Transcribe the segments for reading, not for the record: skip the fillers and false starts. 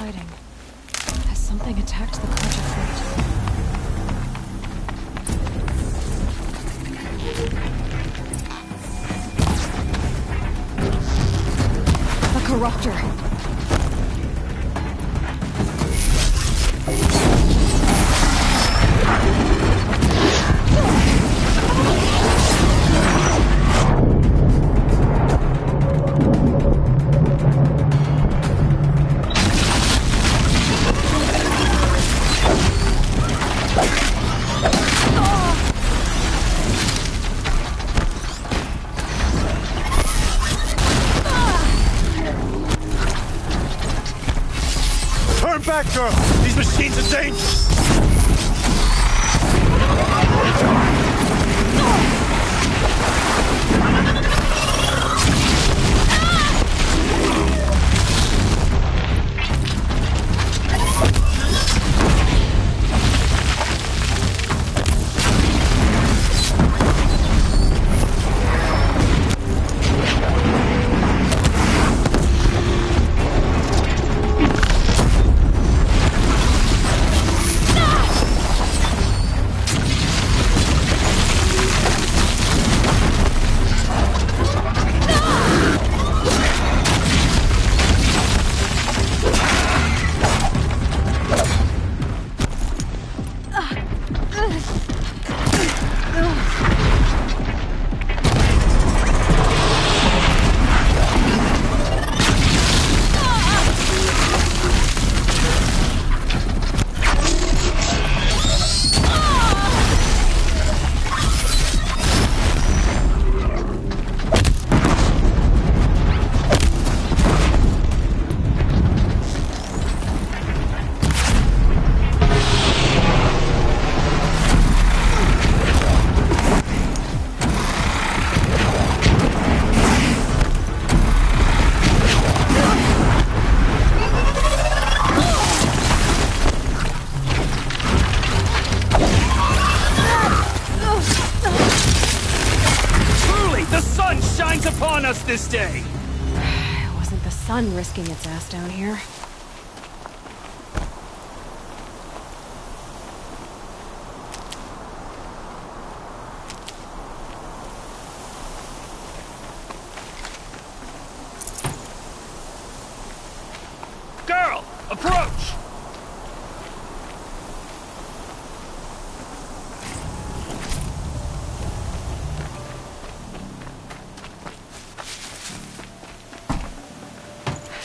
fighting. Has something attacked the Carja fleet? A corruptor! Turn back, girl! These machines are dangerous! Upon us this day! It wasn't the sun risking its ass down here. Girl, approach!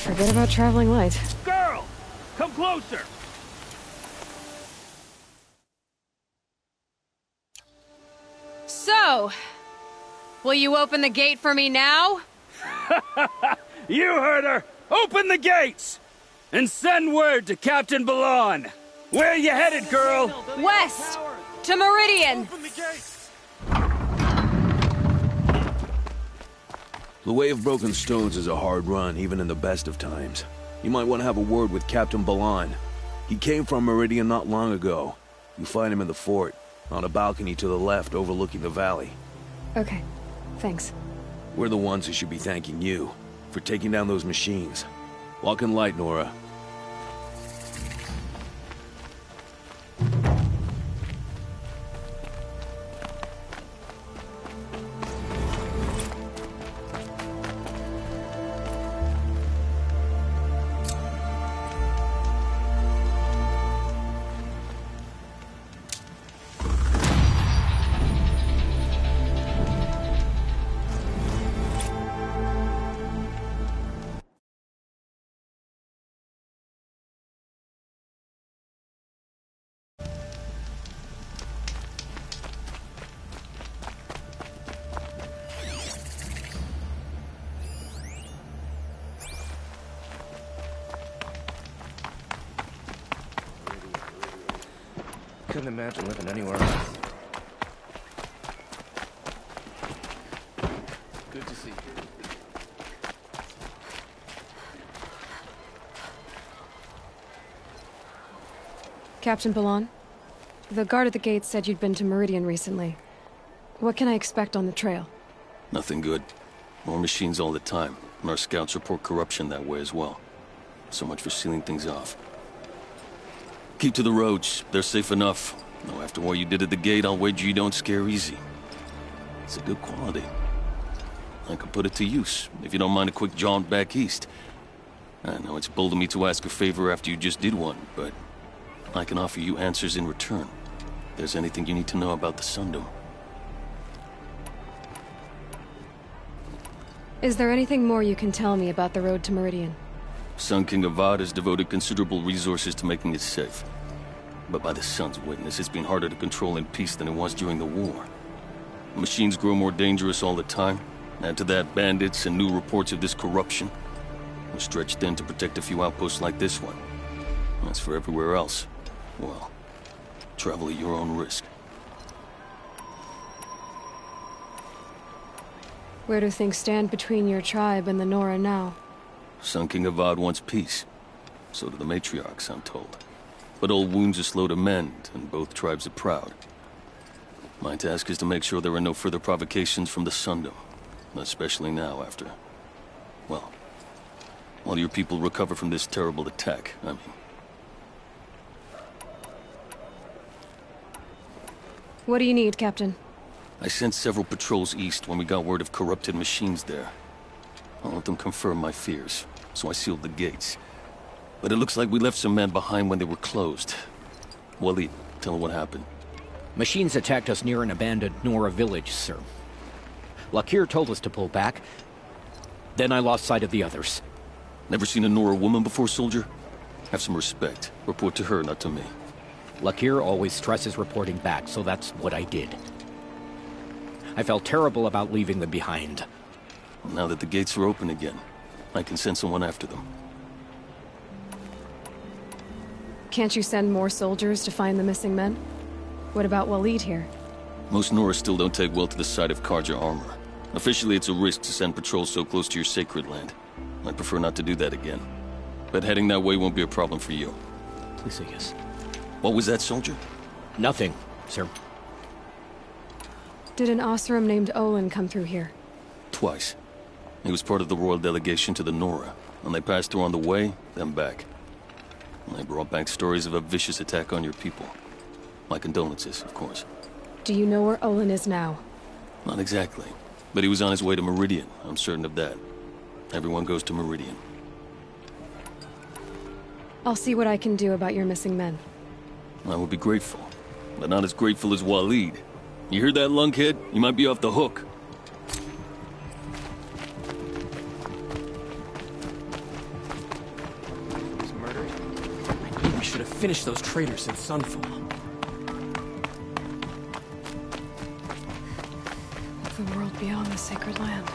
Forget about traveling light. Girl! Come closer! So, will you open the gate for me now? You heard her! Open the gates! And send word to Captain Balan! Where are you headed, girl? West! To Meridian! Open the gates! The Way of Broken Stones is a hard run, even in the best of times. You might want to have a word with Captain Balan. He came from Meridian not long ago. You find him in the fort, on a balcony to the left overlooking the valley. Okay, thanks. We're the ones who should be thanking you for taking down those machines. Walk in light, Nora. Couldn't imagine living anywhere else. Good to see you. Captain Balan, the guard at the gate said you'd been to Meridian recently. What can I expect on the trail? Nothing good. More machines all the time, and our scouts report corruption that way as well. So much for sealing things off. Keep to the roads. They're safe enough. Though after what you did at the gate, I'll wager you don't scare easy. It's a good quality. I could put it to use, if you don't mind a quick jaunt back east. I know it's bold of me to ask a favor after you just did one, but I can offer you answers in return. If there's anything you need to know about the Sundom. Is there anything more you can tell me about the road to Meridian? Sun King Avad has devoted considerable resources to making it safe. But by the Sun's witness, it's been harder to control in peace than it was during the war. Machines grow more dangerous all the time. Add to that bandits and new reports of this corruption. We're stretched thin to protect a few outposts like this one. As for everywhere else, well, travel at your own risk. Where do things stand between your tribe and the Nora now? Sun King Avad wants peace. So do the matriarchs, I'm told. But old wounds are slow to mend, and both tribes are proud. My task is to make sure there are no further provocations from the Sundom. Especially now after... well, while your people recover from this terrible attack, I mean. What do you need, Captain? I sent several patrols east when we got word of corrupted machines there. All of them confirmed my fears, so I sealed the gates. But it looks like we left some men behind when they were closed. Waleed, tell them what happened. Machines attacked us near an abandoned Nora village, sir. Lakir told us to pull back. Then I lost sight of the others. Never seen a Nora woman before, soldier? Have some respect. Report to her, not to me. Lakir always stresses reporting back, so that's what I did. I felt terrible about leaving them behind. Now that the gates are open again, I can send someone after them. Can't you send more soldiers to find the missing men? What about Waleed here? Most Nora still don't take well to the sight of Karja armor. Officially, it's a risk to send patrols so close to your sacred land. I'd prefer not to do that again. But heading that way won't be a problem for you. Please say yes. What was that, soldier? Nothing, sir. Did an Osram named Olin come through here? Twice. He was part of the royal delegation to the Nora, and they passed through on the way, then back. They brought back stories of a vicious attack on your people. My condolences, of course. Do you know where Olin is now? Not exactly. But he was on his way to Meridian, I'm certain of that. Everyone goes to Meridian. I'll see what I can do about your missing men. I would be grateful, but not as grateful as Waleed. You hear that, lunkhead? You might be off the hook. This murder? I knew we should have finished those traitors in Sunfall. The world beyond the sacred land.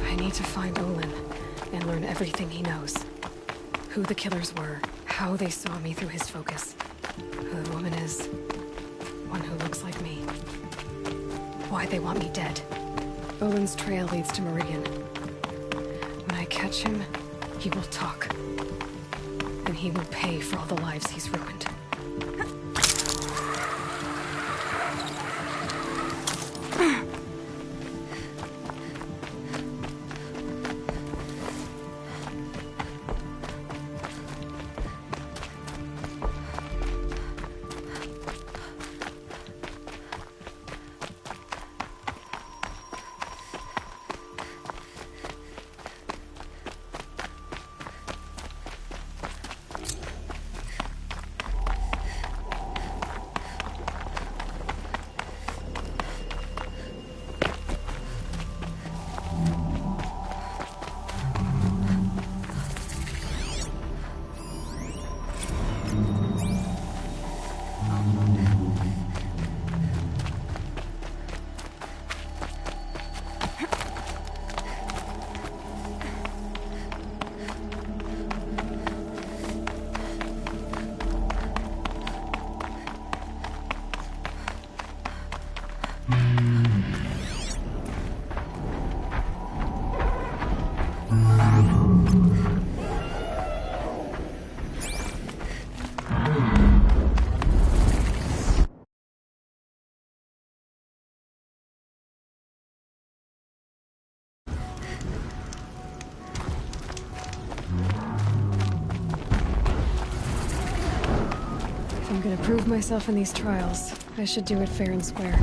I need to find Olin and learn everything he knows. Who the killers were, how they saw me through his focus, who the woman is, one who looks like me. Why they want me dead. Olin's trail leads to Meridian. When I catch him, he will talk. And he will pay for all the lives he's ruined. prove myself in these trials, I should do it fair and square.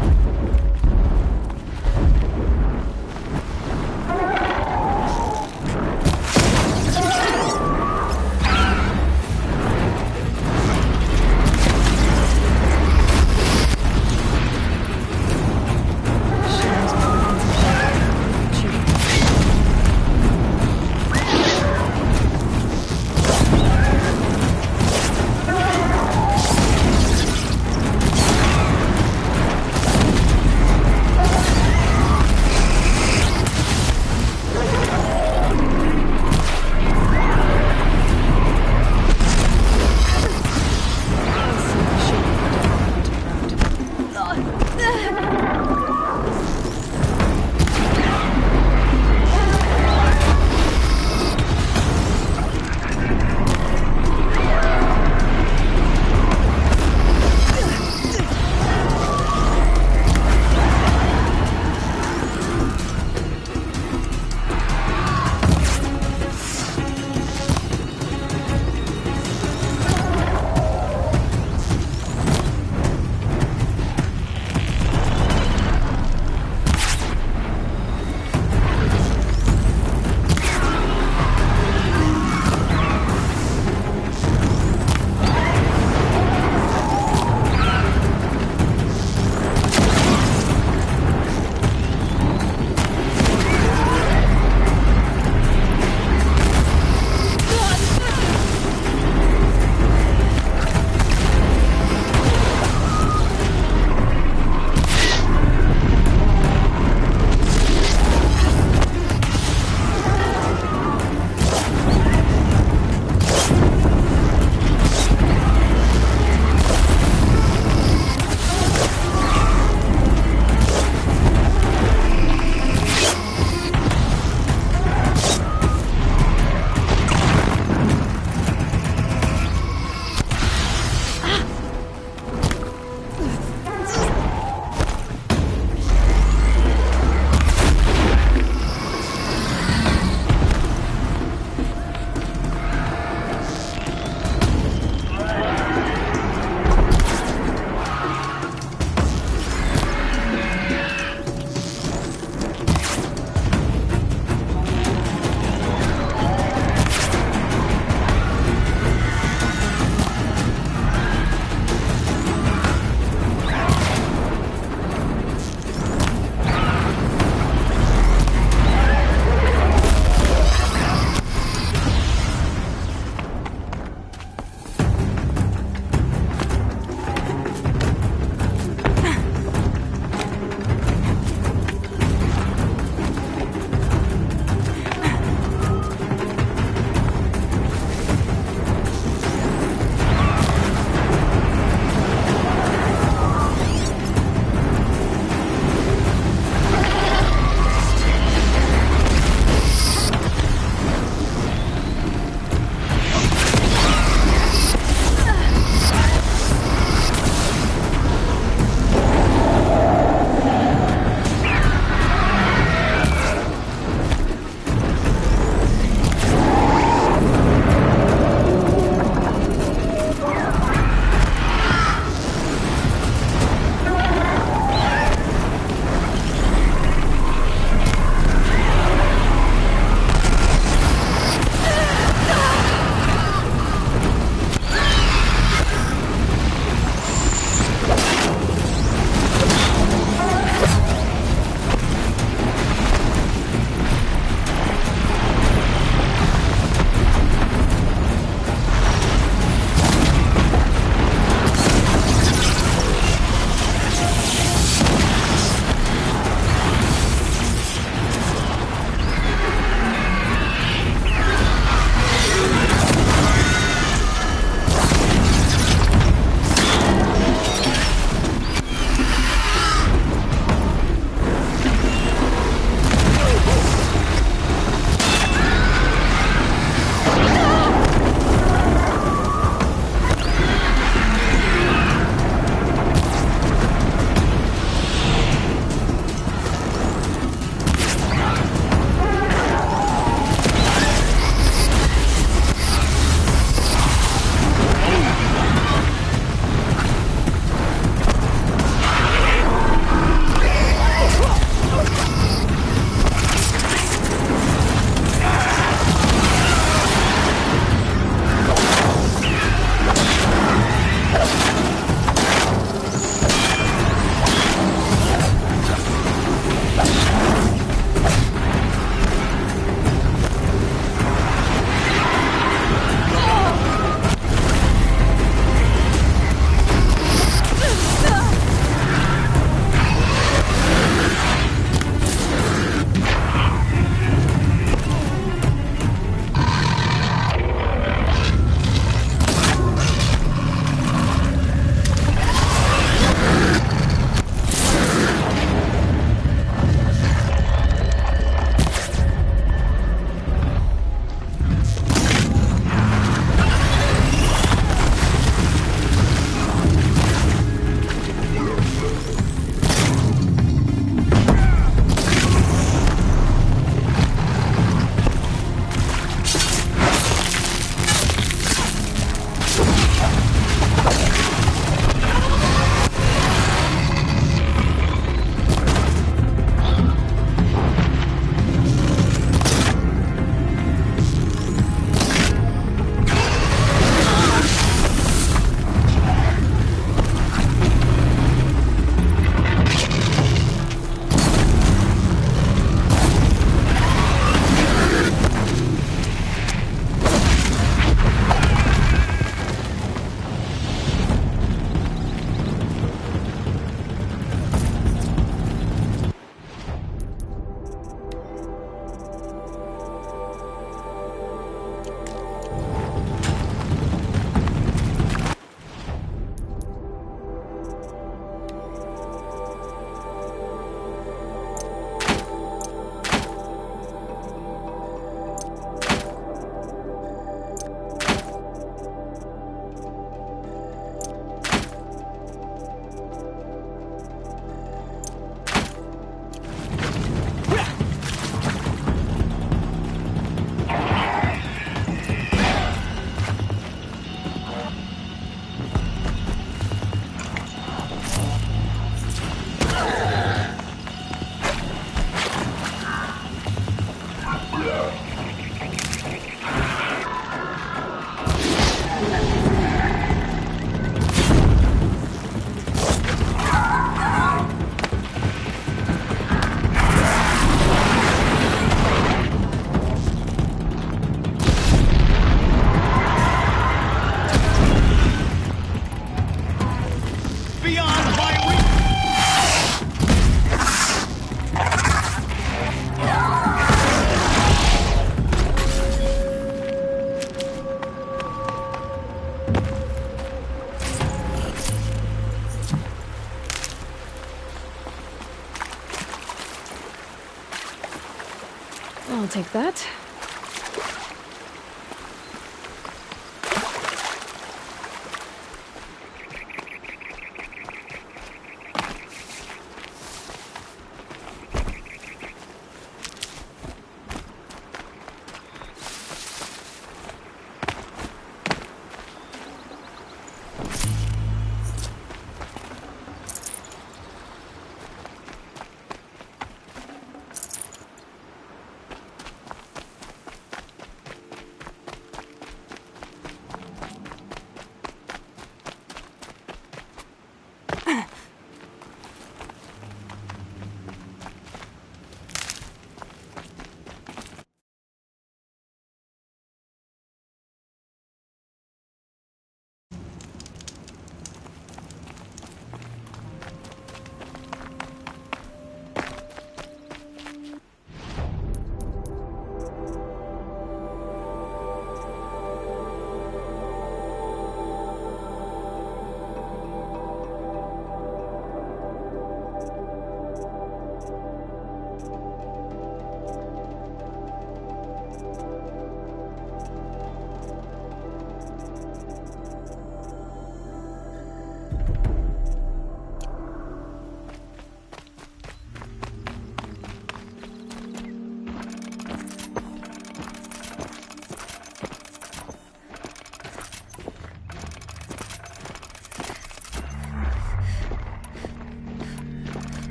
I'll take that.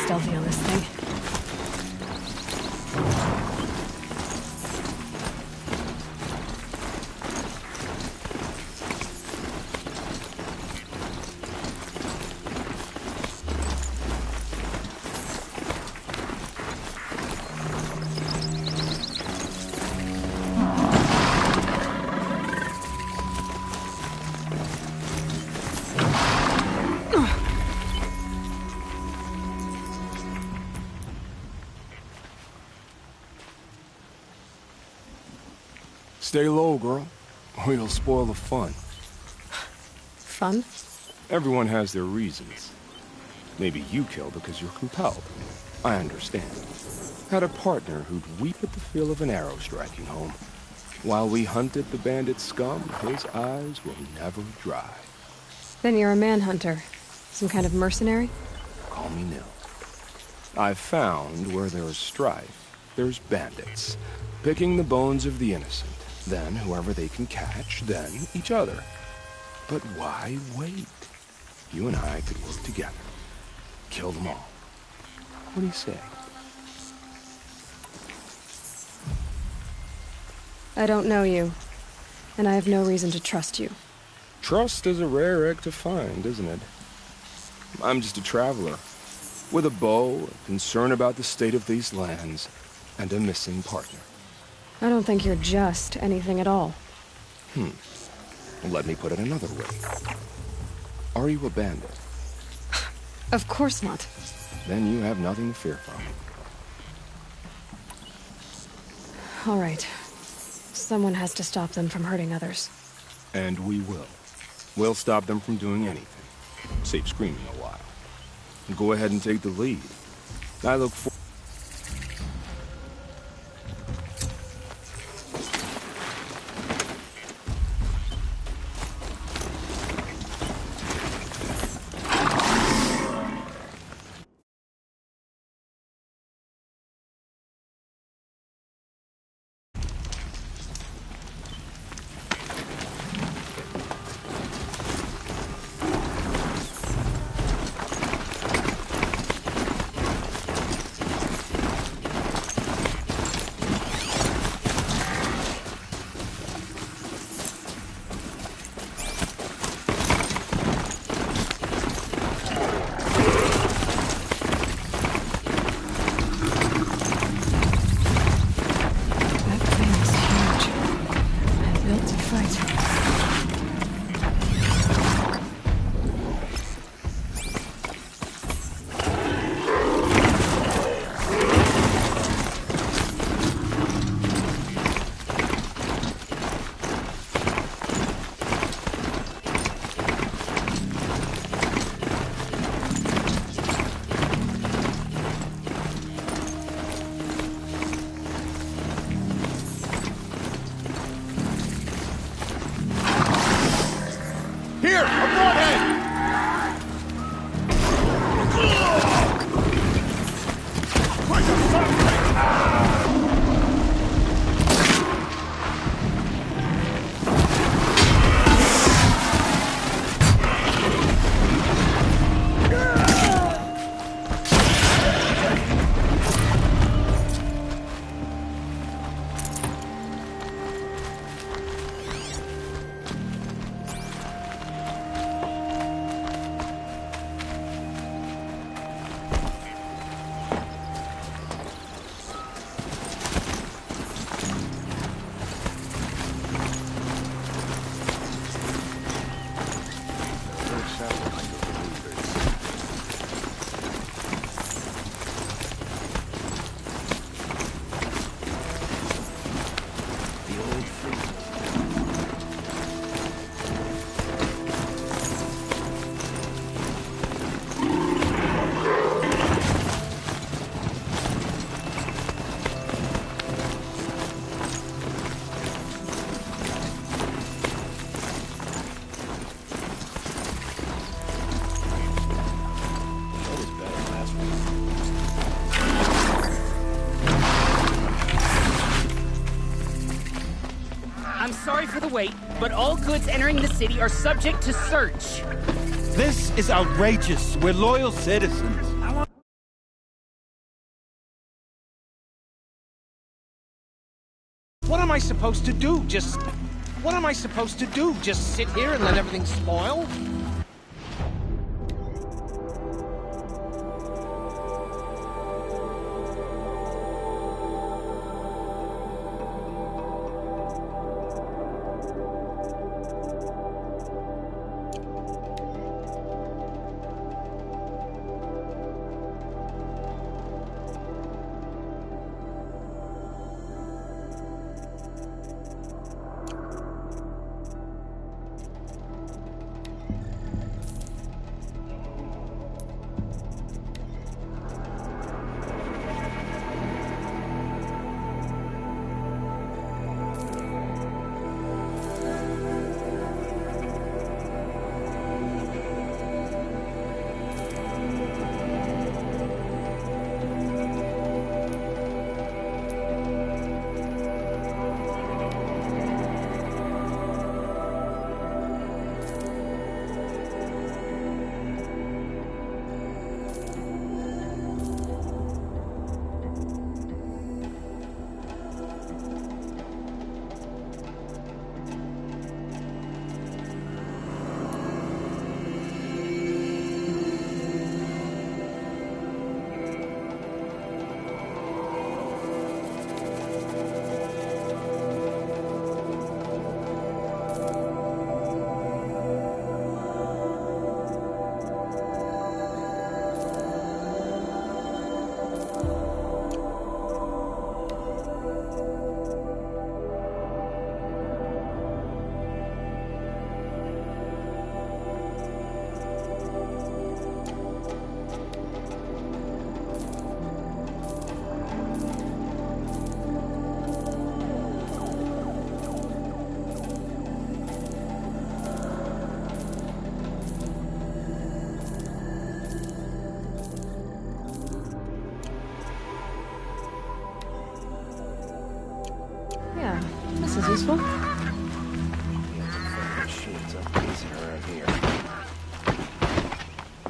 Stealthy on this thing. Stay low, girl, or you'll spoil the fun. Fun? Everyone has their reasons. Maybe you kill because you're compelled. I understand. Had a partner who'd weep at the feel of an arrow striking home. While we hunted the bandit scum, his eyes will never dry. Then you're a manhunter. Some kind of mercenary? Call me Nil. I've found where there's strife, there's bandits, picking the bones of the innocent. Then whoever they can catch, then each other. But why wait? you and I could work together. Kill them all. What do you say? I don't know you, and I have no reason to trust you. Trust is a rare egg to find, isn't it? I'm just a traveler, with a bow, a concern about the state of these lands, and a missing partner. I don't think you're just anything at all. Let me put it another way. Are you a bandit? Of course not. Then you have nothing to fear from. All right. Someone has to stop them from hurting others. And we will. We'll stop them from doing anything. Save screaming a while. Go ahead and take the lead. I look for... Sorry for the wait, but all goods entering the city are subject to search. This is outrageous. We're loyal citizens. What am I supposed to do? What am I supposed to do? Just sit here and let everything spoil?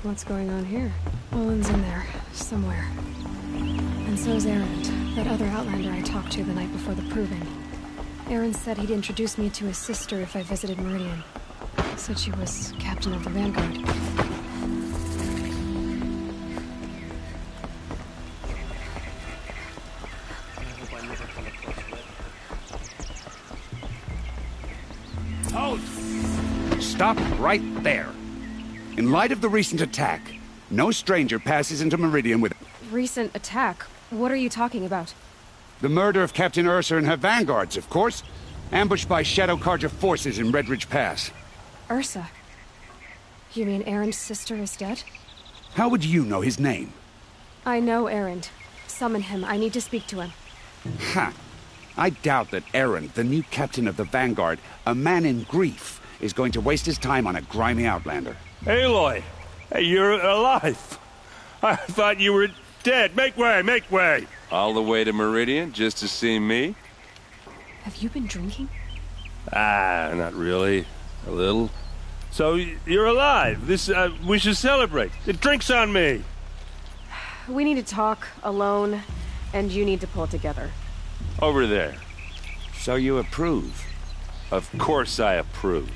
What's going on here? Olin's in there, somewhere. And so's Erend, that other Outlander I talked to the night before the proving. Erend said he'd introduce me to his sister if I visited Meridian. Said she was captain of the Vanguard. Halt! Stop right there. In light of the recent attack, no stranger passes into Meridian with... Recent attack? What are you talking about? The murder of Captain Ursa and her vanguards, of course. Ambushed by Shadow Carja forces in Redridge Pass. Ursa? You mean Erend's sister is dead? How would you know his name? I know Erend. Summon him. I need to speak to him. Ha! I doubt that Erend, the new captain of the Vanguard, a man in grief, is going to waste his time on a grimy Outlander. Aloy! Hey, you're alive! I thought you were dead. Make way, make way! All the way to Meridian just to see me? Have you been drinking? Not really. A little. So, you're alive. We should celebrate. The drink's on me. We need to talk, alone, and you need to pull it together. Over there. So you approve? Of course I approve.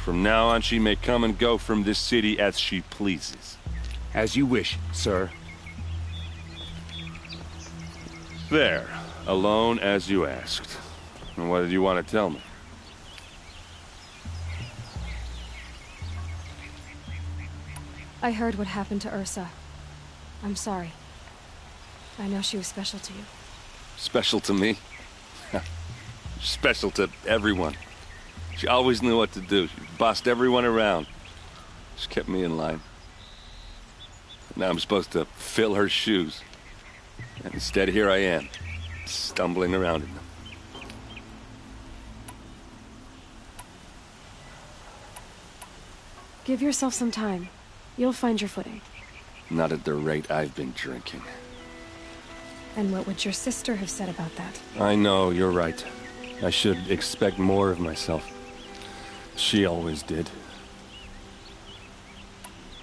From now on, she may come and go from this city as she pleases. As you wish, sir. There. Alone as you asked. And what did you want to tell me? I heard what happened to Ursa. I'm sorry. I know she was special to you. Special to me? Special to everyone. She always knew what to do. She bossed everyone around. She kept me in line. Now I'm supposed to fill her shoes. And instead, here I am, stumbling around in them. Give yourself some time. You'll find your footing. Not at the rate I've been drinking. And what would your sister have said about that? I know, you're right. I should expect more of myself. She always did.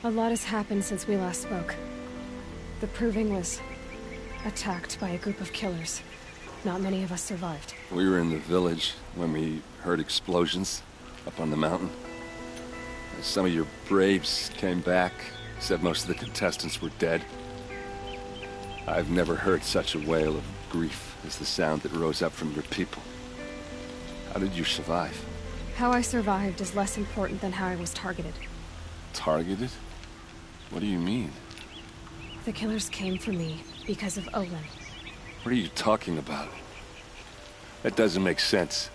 A lot has happened since we last spoke. The Proving was attacked by a group of killers. Not many of us survived. We were in the village when we heard explosions up on the mountain. Some of your braves came back, said most of the contestants were dead. I've never heard such a wail of grief as the sound that rose up from your people. How did you survive? How I survived is less important than how I was targeted. Targeted? What do you mean? The killers came for me because of Olin. What are you talking about? That doesn't make sense.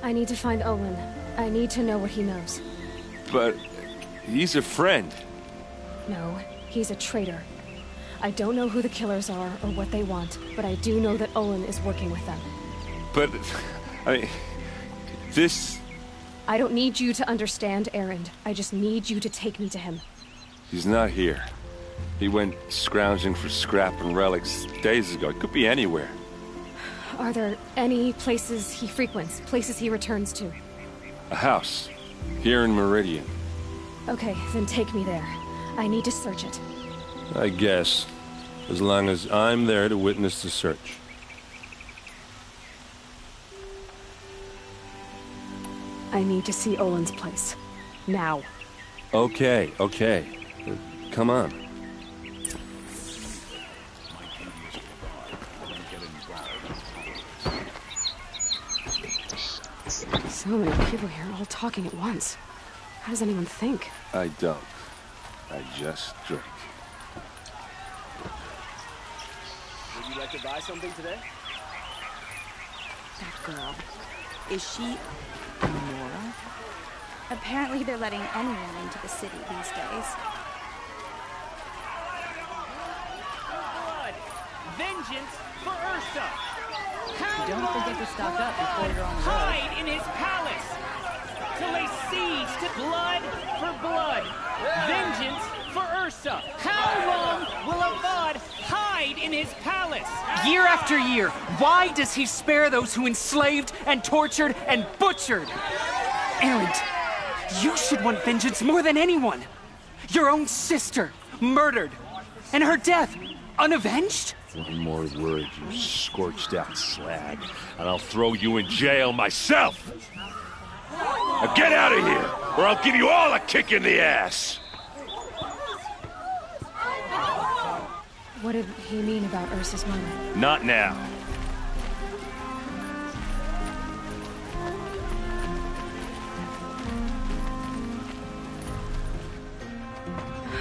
I need to find Olin. I need to know what he knows. But he's a friend. No, he's a traitor. I don't know who the killers are or what they want, but I do know that Olin is working with them. But, I mean, this... I don't need you to understand, Erend. I just need you to take me to him. He's not here. He went scrounging for scrap and relics days ago. It could be anywhere. Are there any places he frequents, places he returns to? A house. Here in Meridian. Okay, then take me there. I need to search it. I guess. As long as I'm there to witness the search. I need to see Olin's place. Now. Okay. Come on. So many people here, all talking at once. How does anyone think? I don't. I just drink. Would you like to buy something today? That girl. Is she Nora? Apparently they're letting anyone into the city these days. Blood! Vengeance for Ursa! How Don't forget to stock up before you're on the road. hide in his palace to lay siege to blood for blood. Vengeance for Ursa. How long will Avad hide in his palace? Year after year, why does he spare those who enslaved and tortured and butchered? Erend, You should want vengeance more than anyone. Your own sister, murdered. And her death, unavenged? One more word, you scorched out slag, and I'll throw you in jail myself! Now get out of here, or I'll give you all a kick in the ass! What did he mean about Ursa's mother? Not now.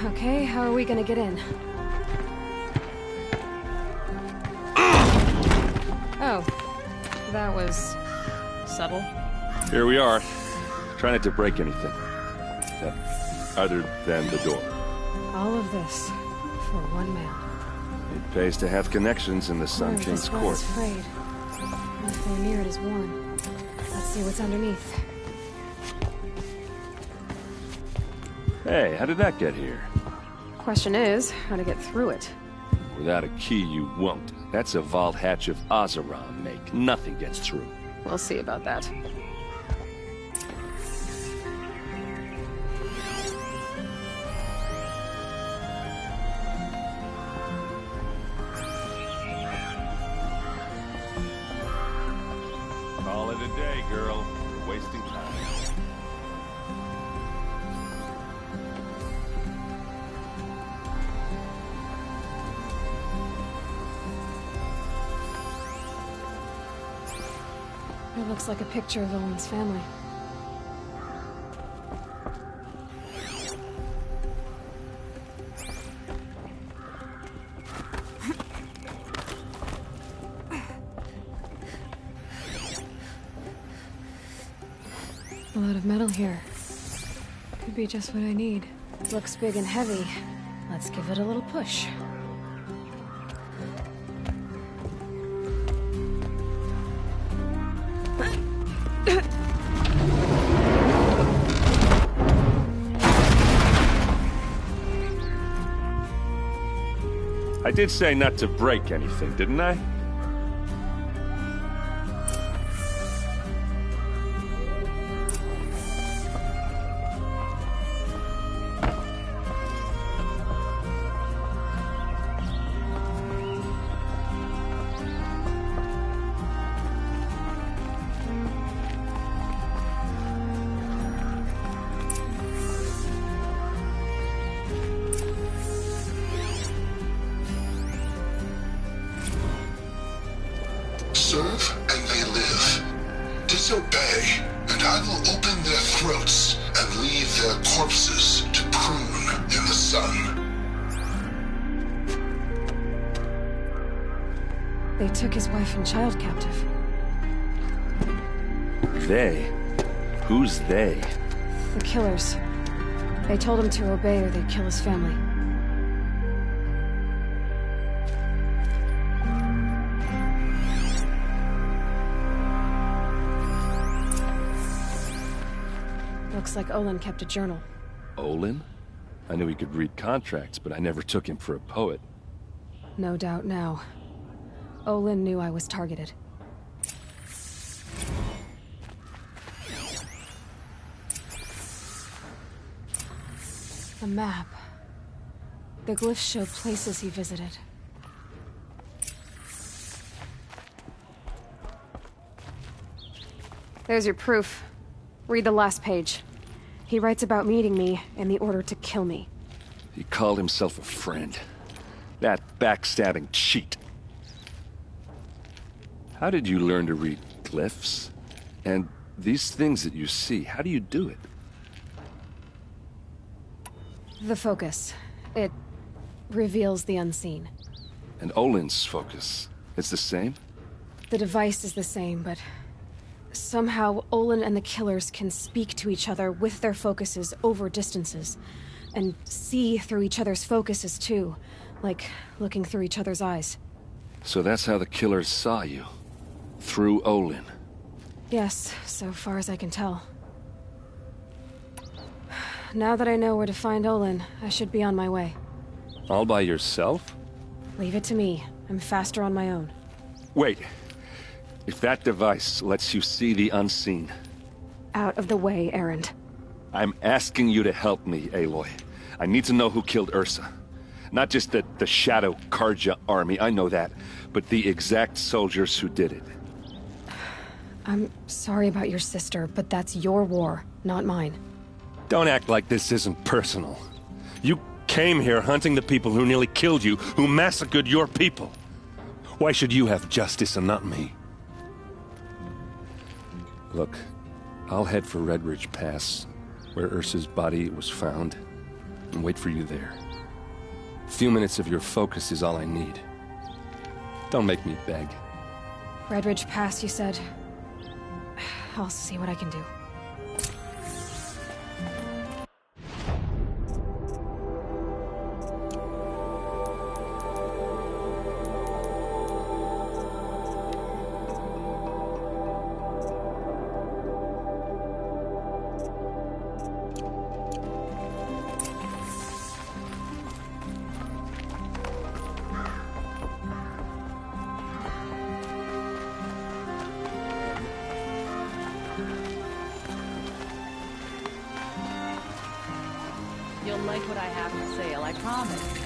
Okay, how are we gonna get in? Oh, that was subtle. Here we are. Try not to break anything. Other than the door. All of this for one man. It pays to have connections in the Sun Where's King's this court. is frayed. The floor near it is worn. Let's see what's underneath. Hey, how did that get here? Question is, how to get through it. Without a key, you won't. That's a vault hatch of Oseram make. Nothing gets through. We'll see about that. Call it a day, girl. You're wasting time. It looks like a picture of Owen's family. A lot of metal here. Could be just what I need. Looks big and heavy. Let's give it a little push. I did say not to break anything, didn't I? Serve and they live. Disobey, and I will open their throats and leave their corpses to prune in the sun. They took his wife and child captive. They? Who's they? The killers. They told him to obey or they'd kill his family. Looks like Olin kept a journal. Olin? I knew he could read contracts, but I never took him for a poet. No doubt now. Olin knew I was targeted. A map. The glyphs show places he visited. There's your proof. Read the last page. He writes about meeting me and the order to kill me. He called himself a friend. That backstabbing cheat. How did you learn to read glyphs? And these things that you see, how do you do it? The focus. It reveals the unseen. And Olin's focus, it's the same? The device is the same, but somehow Olin and the killers can speak to each other with their focuses over distances. And see through each other's focuses too, like looking through each other's eyes. So that's how the killers saw you. Through Olin. Yes, so far as I can tell. Now that I know where to find Olin, I should be on my way. All by yourself? Leave it to me. I'm faster on my own. Wait. If that device lets you see the unseen... Out of the way, Erend. I'm asking you to help me, Aloy. I need to know who killed Ursa. Not just the Shadow Karja army, I know that, but the exact soldiers who did it. I'm sorry about your sister, but that's your war, not mine. Don't act like this isn't personal. You came here hunting the people who nearly killed you, who massacred your people. Why should you have justice and not me? Look, I'll head for Red Ridge Pass, where Ursa's body was found, and wait for you there. A few minutes of your focus is all I need. Don't make me beg. Red Ridge Pass, you said? I'll see what I can do. You'll like what I have for sale, I promise.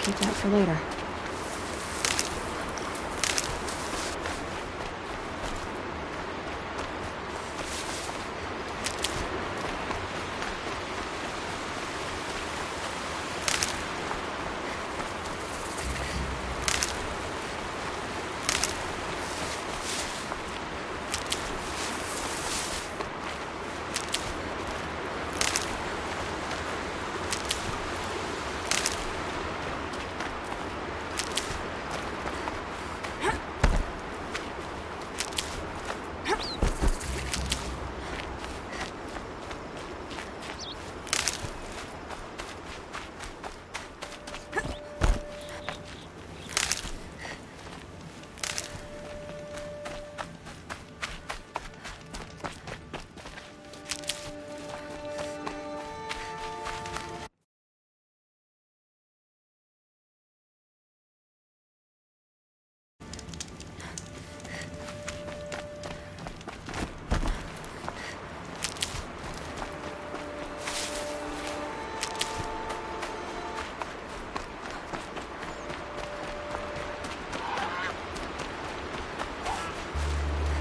Keep that for later.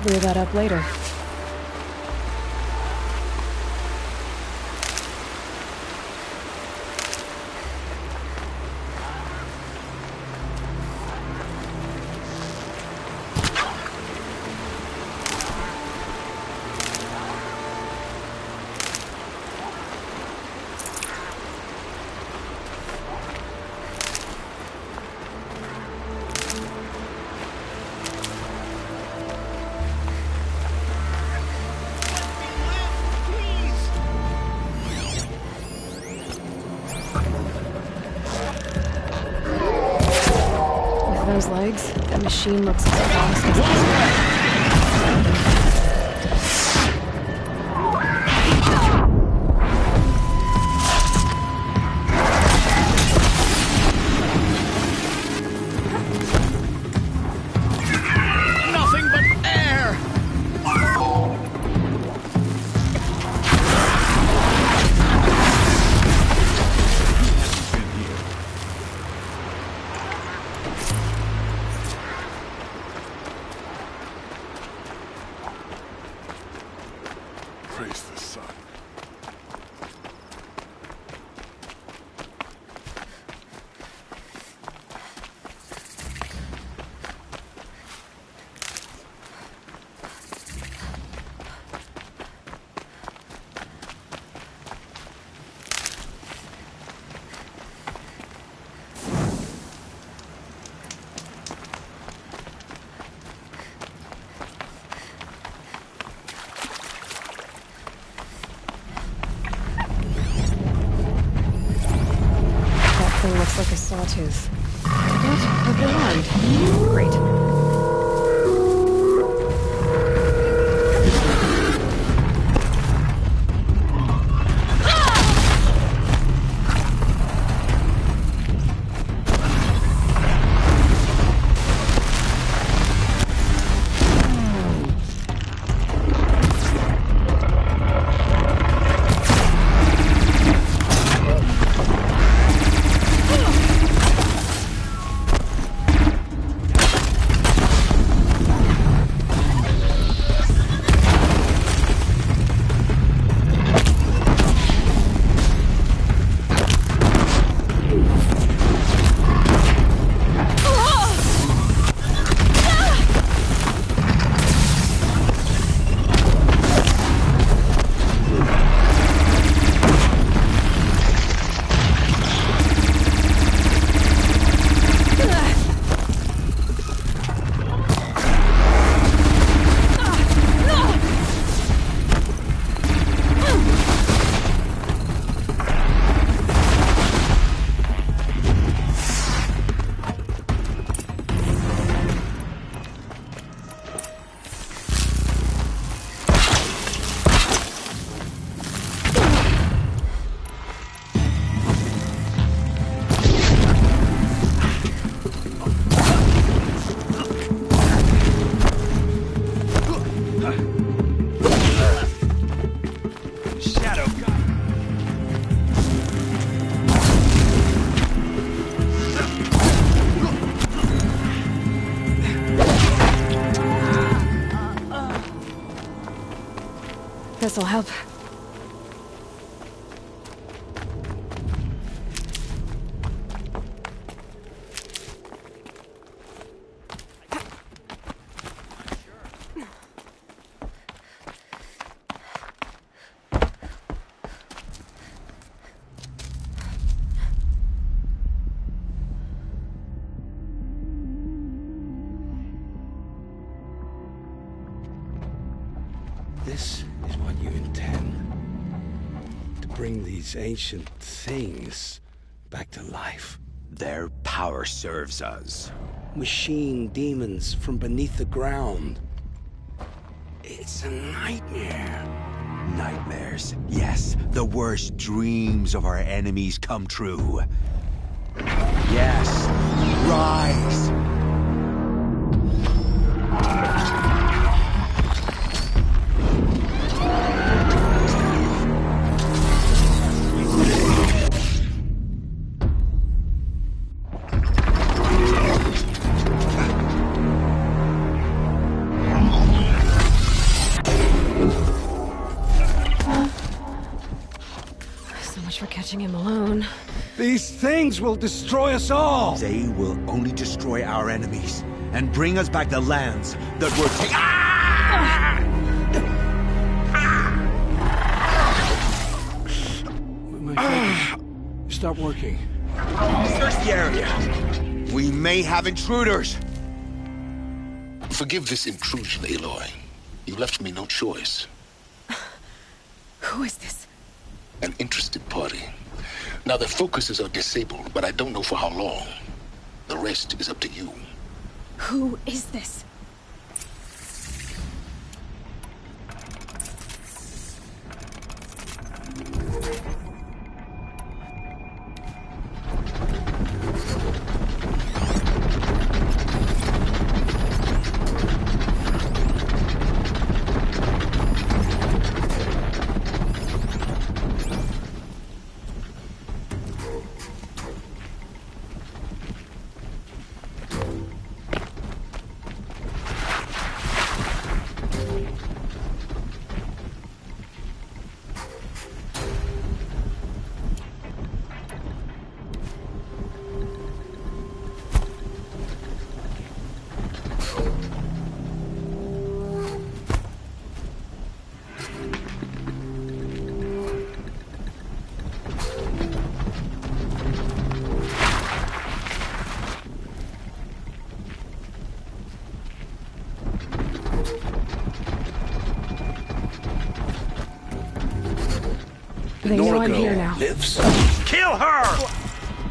Clear that up later. legs, that machine looks as fast as Nothing but air! Praise the sun. thing looks like a sawtooth. But a blind. Great. This'll help. This is what you intend. To bring these ancient things back to life. Their power serves us. Machine demons from beneath the ground. It's a nightmare. Nightmares. Yes, the worst dreams of our enemies come true. Yes, rise! For catching him alone. These things will destroy us all! They will only destroy our enemies and bring us back the lands that were taken. Ah! My focus stopped working. Search the area. We may have intruders. Forgive this intrusion, Aloy. You left me no choice. Who is this? An interested party. Now, their focuses are disabled, but I don't know for how long. The rest is up to you. Who is this? They know I'm here now. Lives. Kill her!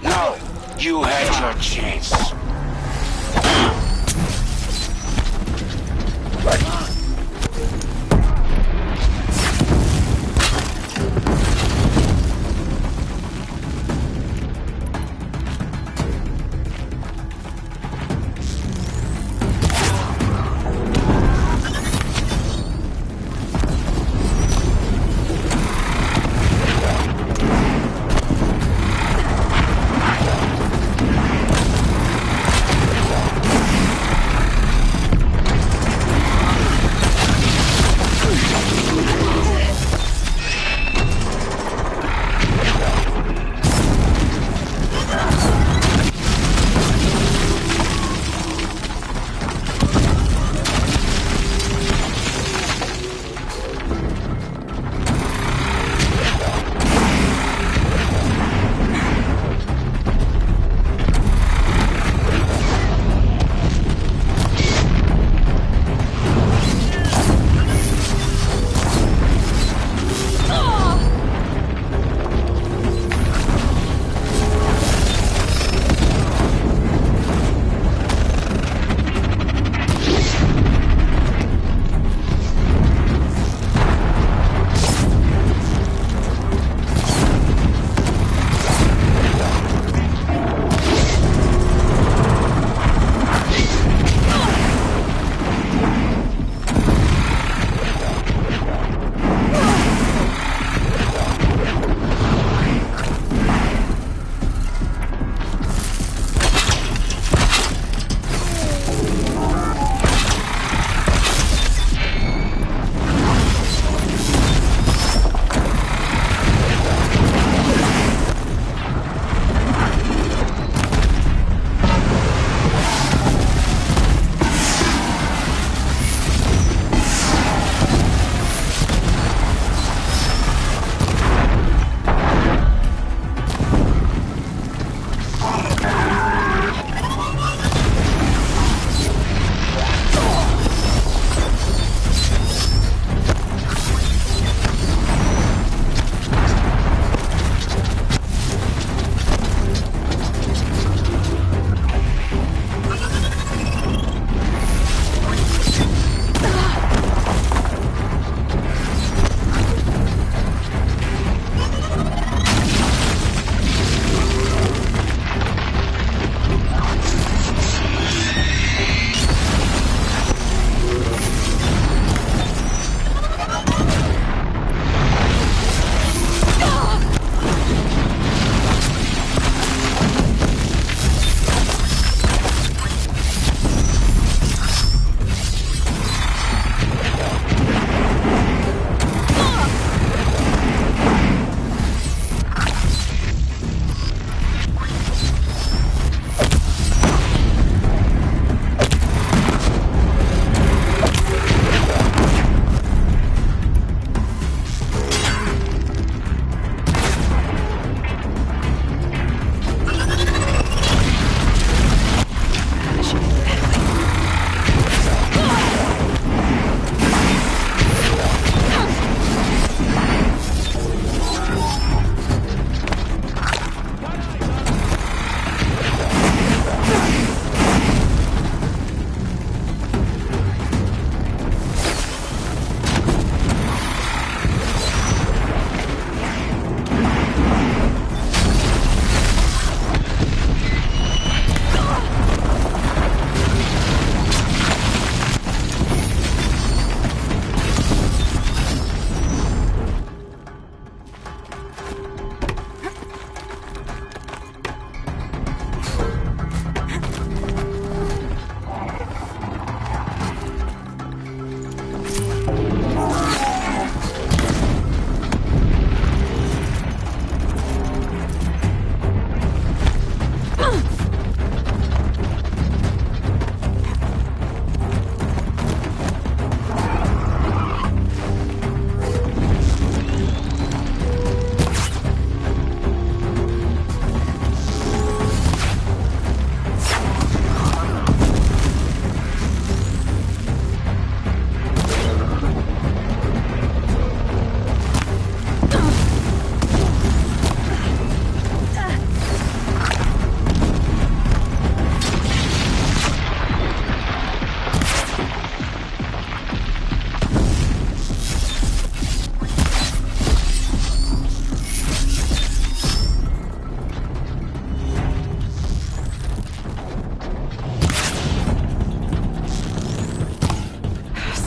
No! You had your chance.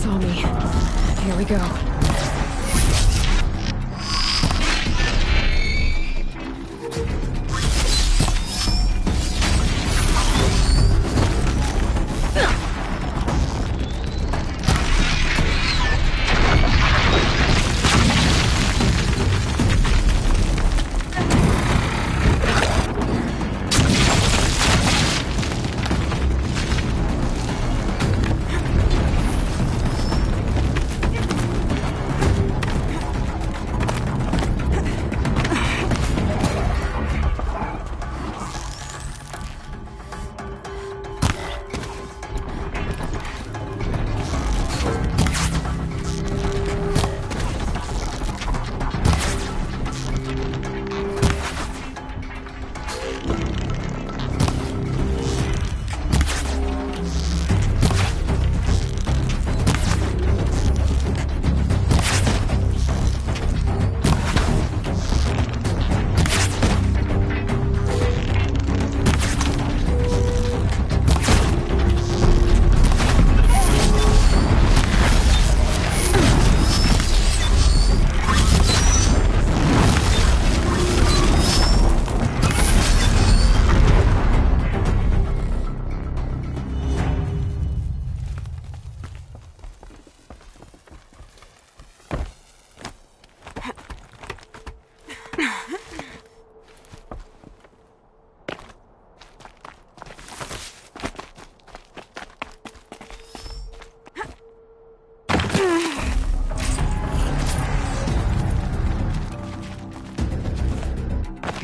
saw me. Here we go.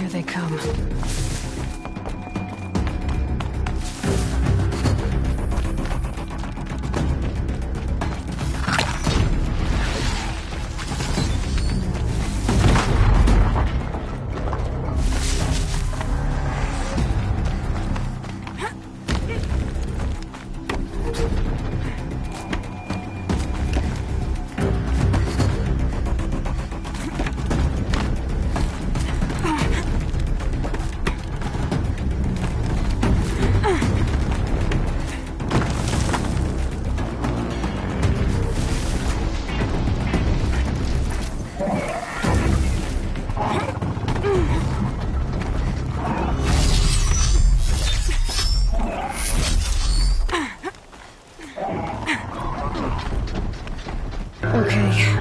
Here they come. Okay.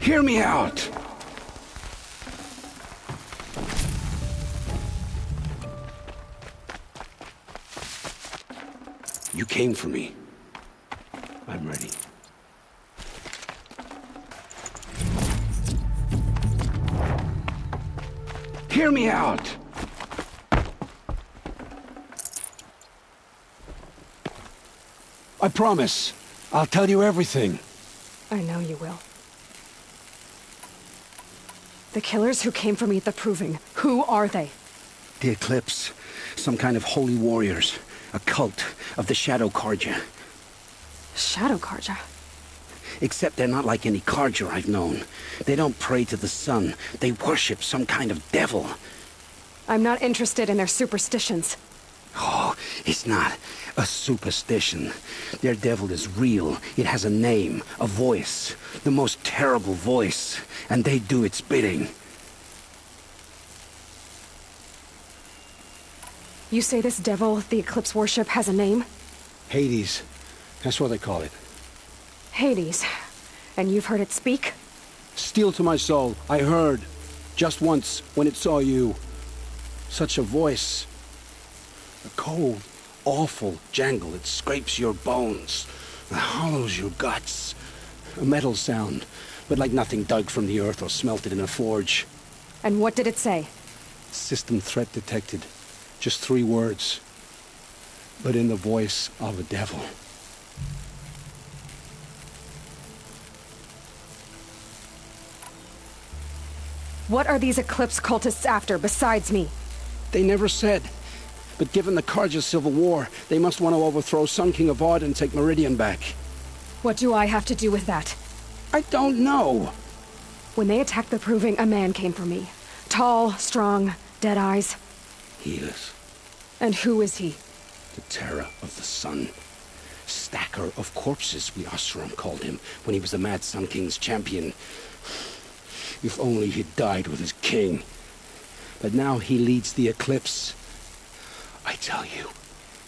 Hear me out! You came for me. I'm ready. Hear me out! I promise. I'll tell you everything. I know you will. The killers who came for me at the Proving, who are they? The Eclipse. Some kind of holy warriors. A cult of the Shadow Carja. Shadow Carja? Except they're not like any Carja I've known. They don't pray to the sun. They worship some kind of devil. I'm not interested in their superstitions. Oh, it's not a superstition. Their devil is real. It has a name, a voice. The most terrible voice. And they do its bidding. You say this devil the Eclipse worship has a name? Hades. That's what they call it. Hades. And you've heard it speak? Steel to my soul. I heard. Just once, when it saw you. Such a voice. A cold, awful jangle. It scrapes your bones. It hollows your guts. A metal sound, but like nothing dug from the earth or smelted in a forge. And what did it say? System threat detected. Just 3 words. But in the voice of a devil. What are these Eclipse cultists after, besides me? They never said. But given the Carja civil war, they must want to overthrow Sun King Avad and take Meridian back. What do I have to do with that? I don't know. When they attacked the Proving, a man came for me. Tall, strong, dead eyes. Helis. And who is he? The terror of the sun. Stacker of corpses, we Oseram called him, when he was the Mad Sun King's champion. If only he'd died with his king. But now he leads the Eclipse. I tell you,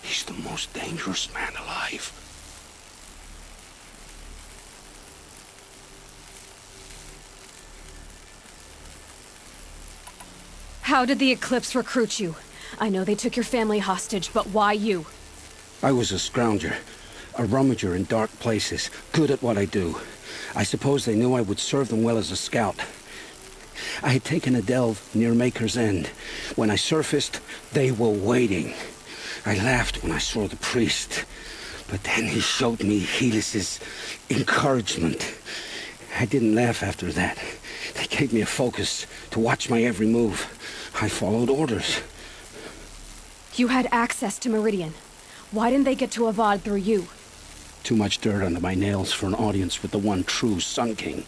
he's the most dangerous man alive. How did the Eclipse recruit you? I know they took your family hostage, but why you? I was a scrounger, a rummager in dark places, good at what I do. I suppose they knew I would serve them well as a scout. I had taken a delve near Maker's End. When I surfaced, they were waiting. I laughed when I saw the priest, but then he showed me Helis's encouragement. I didn't laugh after that. They gave me a focus to watch my every move. I followed orders. You had access to Meridian. Why didn't they get to Avad through you? Too much dirt under my nails for an audience with the one true Sun King.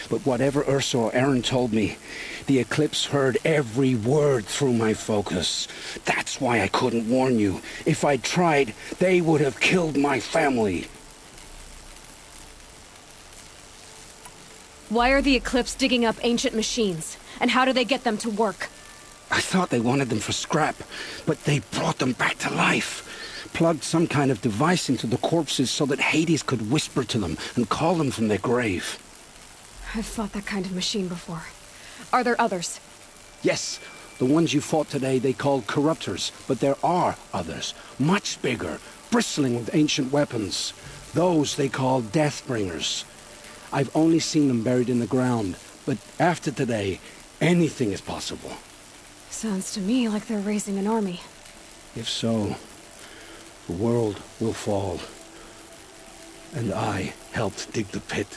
But whatever Ursa or Aaron told me, the Eclipse heard every word through my focus. That's why I couldn't warn you. If I'd tried, they would have killed my family. Why are the Eclipse digging up ancient machines? And how do they get them to work? I thought they wanted them for scrap, but they brought them back to life. Plugged some kind of device into the corpses so that Hades could whisper to them and call them from their grave. I've fought that kind of machine before. Are there others? Yes, the ones you fought today they called corruptors, but there are others, much bigger, bristling with ancient weapons. Those they call Deathbringers. I've only seen them buried in the ground, but after today, anything is possible. Sounds to me like they're raising an army. If so, the world will fall. And I helped dig the pit.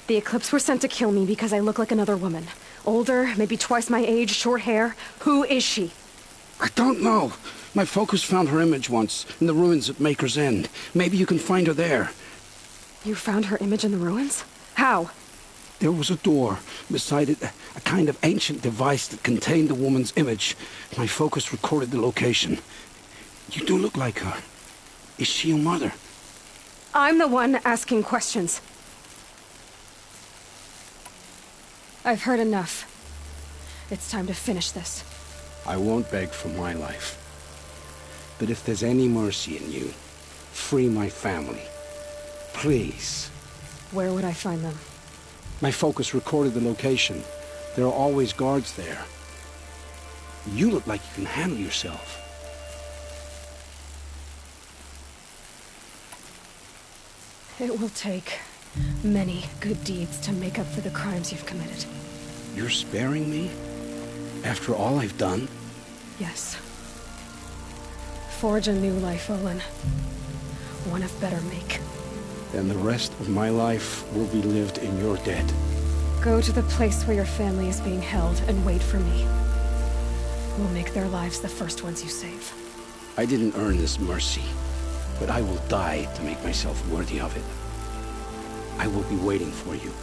The Eclipse were sent to kill me because I look like another woman. Older, maybe twice my age, short hair. Who is she? I don't know. My focus found her image once, in the ruins at Maker's End. Maybe you can find her there. You found her image in the ruins? How? There was a door. Beside it, a kind of ancient device that contained the woman's image. My focus recorded the location. You do look like her. Is she your mother? I'm the one asking questions. I've heard enough. It's time to finish this. I won't beg for my life. But if there's any mercy in you, Free my family. Please. Where would I find them? My focus recorded the location. There are always guards there. You look like you can handle yourself. It will take many good deeds to make up for the crimes you've committed. You're sparing me? After all I've done? Yes. Forge a new life, Olin. One of better make. Then the rest of my life will be lived in your debt. Go to the place where your family is being held and wait for me. We'll make their lives the first ones you save. I didn't earn this mercy, but I will die to make myself worthy of it. I will be waiting for you.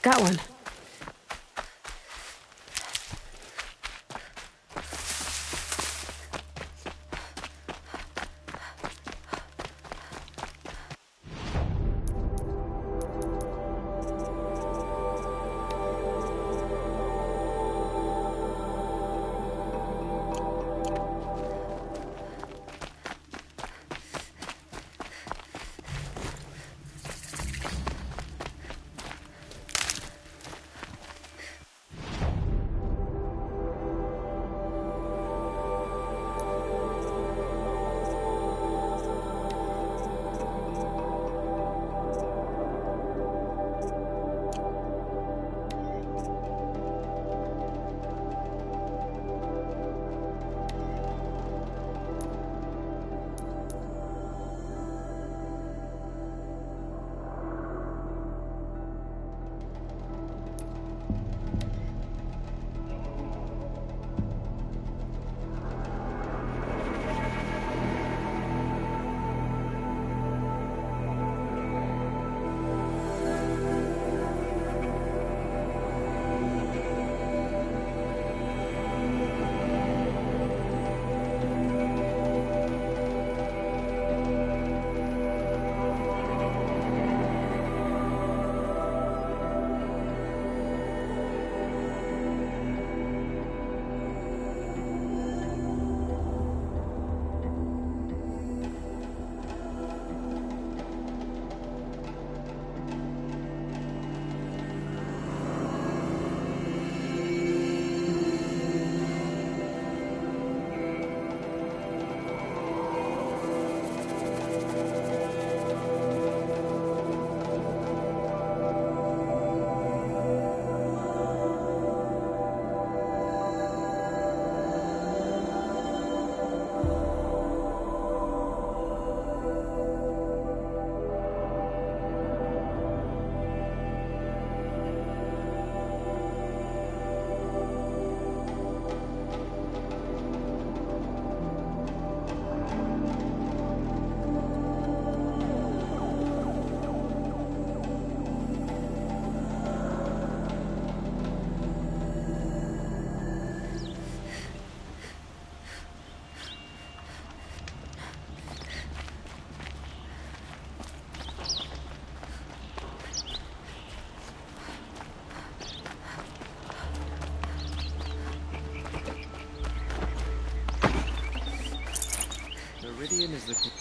Got one. Meridian is the...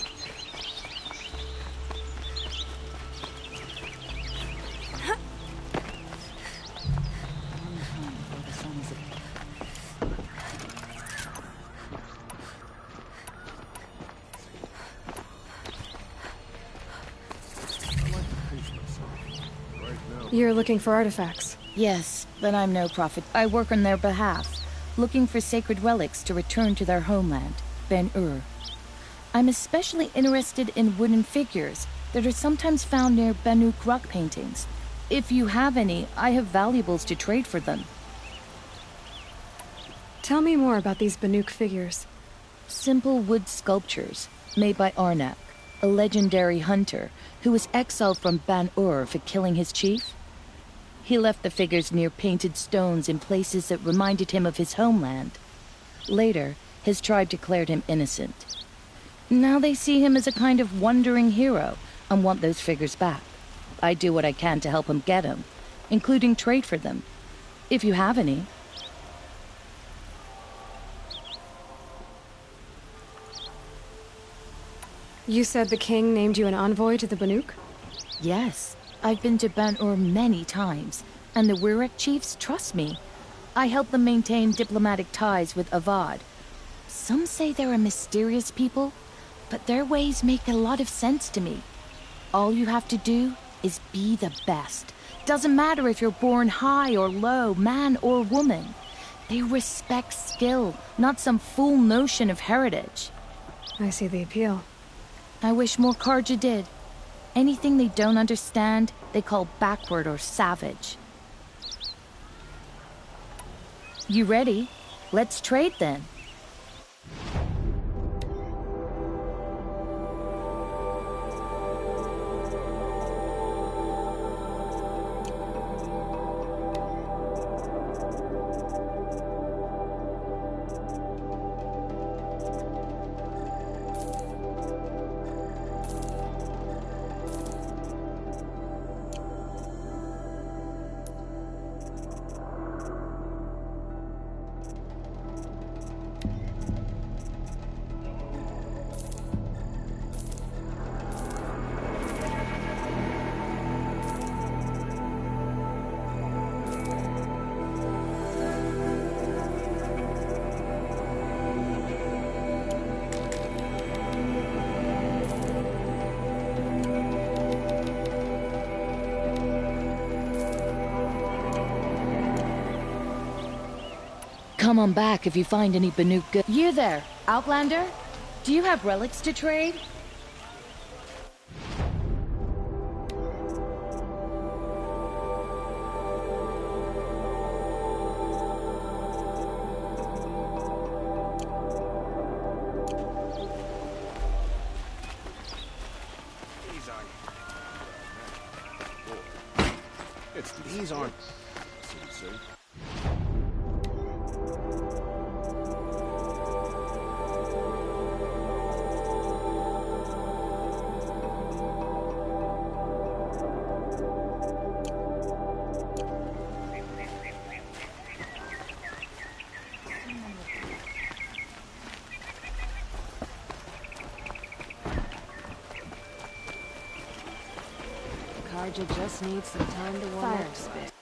You're looking for artifacts? Yes, but I'm no prophet. I work on their behalf, looking for sacred relics to return to their homeland, Ben-Ur. I'm especially interested in wooden figures that are sometimes found near Banuk rock paintings. If you have any, I have valuables to trade for them. Tell me more about these Banuk figures. Simple wood sculptures made by Arnak, a legendary hunter who was exiled from Ban-Ur for killing his chief. He left the figures near painted stones in places that reminded him of his homeland. Later, his tribe declared him innocent. Now they see him as a kind of wandering hero and want those figures back. I do what I can to help him get them, including trade for them, if you have any. You said the king named you an envoy to the Banuk? Yes. I've been to Ban-Ur many times, and the Wirek chiefs trust me. I help them maintain diplomatic ties with Avad. Some say they're a mysterious people, but their ways make a lot of sense to me. All you have to do is be the best. Doesn't matter if you're born high or low, man or woman. They respect skill, not some fool notion of heritage. I see the appeal. I wish more Carja did. Anything they don't understand, they call backward or savage. You ready? Let's trade then. Come on back if you find any Banuk good. You there, Outlander? Do you have relics to trade? These aren't... Carja just needs some time to warm up.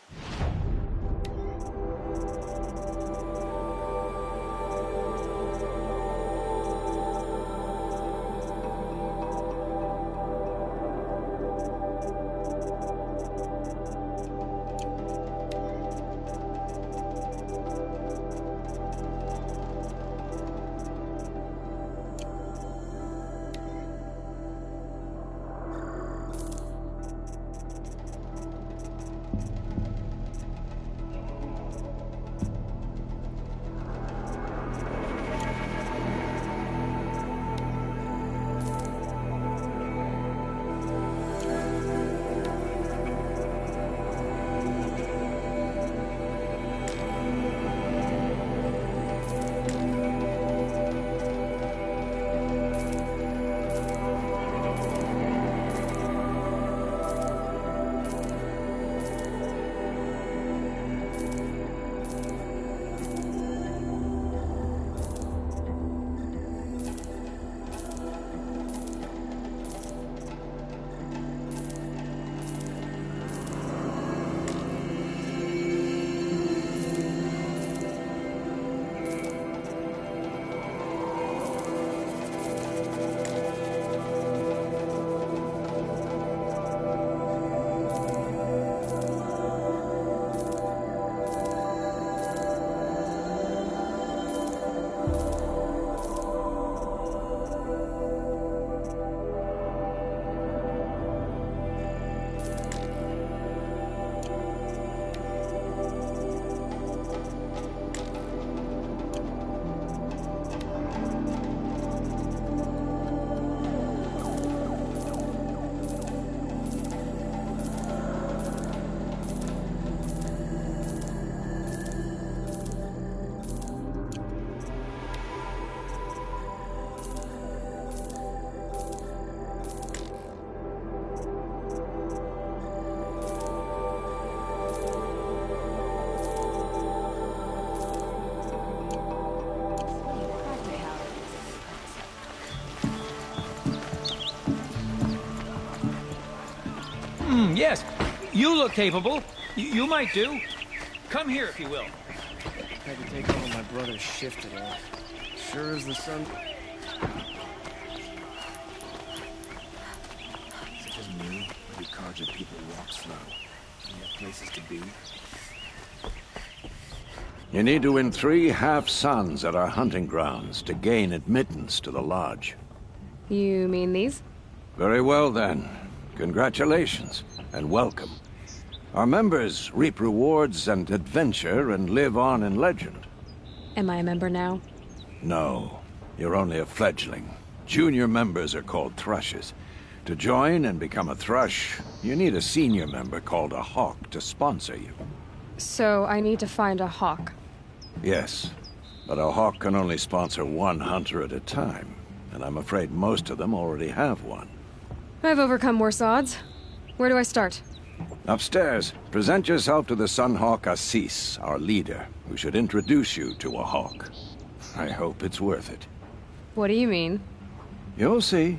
Yes, you look capable. You might do. Come here if you will. Had to take over my brother's shift today. Sure as the sun. Is it just me? Or do Carja people walk slow? Do you have places to be? You need to win 3 half-suns at our hunting grounds to gain admittance to the lodge. You mean these? Very well, then. Congratulations, and welcome. Our members reap rewards and adventure and live on in legend. Am I a member now? No, you're only a fledgling. Junior members are called thrushes. To join and become a thrush, you need a senior member called a hawk to sponsor you. So I need to find a hawk. Yes, but a hawk can only sponsor 1 hunter at a time, and I'm afraid most of them already have one. I've overcome worse odds. Where do I start? Upstairs, present yourself to the Sunhawk Assis, our leader, who should introduce you to a hawk. I hope it's worth it. What do you mean? You'll see.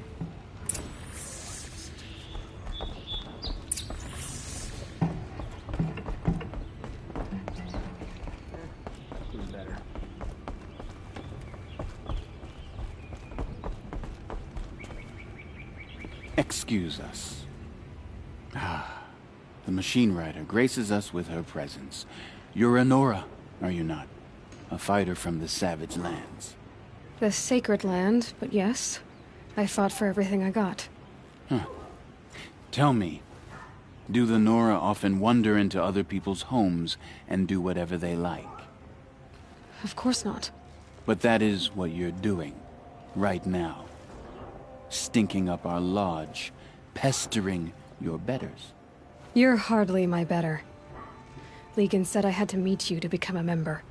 Excuse us. The Machine Rider graces us with her presence. You're Anora, are you not? A fighter from the Savage Lands. The Sacred Land, but yes. I fought for everything I got. Huh. Tell me, do the Nora often wander into other people's homes and do whatever they like? Of course not. But that is what you're doing, right now. Stinking up our lodge, pestering your betters. You're hardly my better. Legan said I had to meet you to become a member.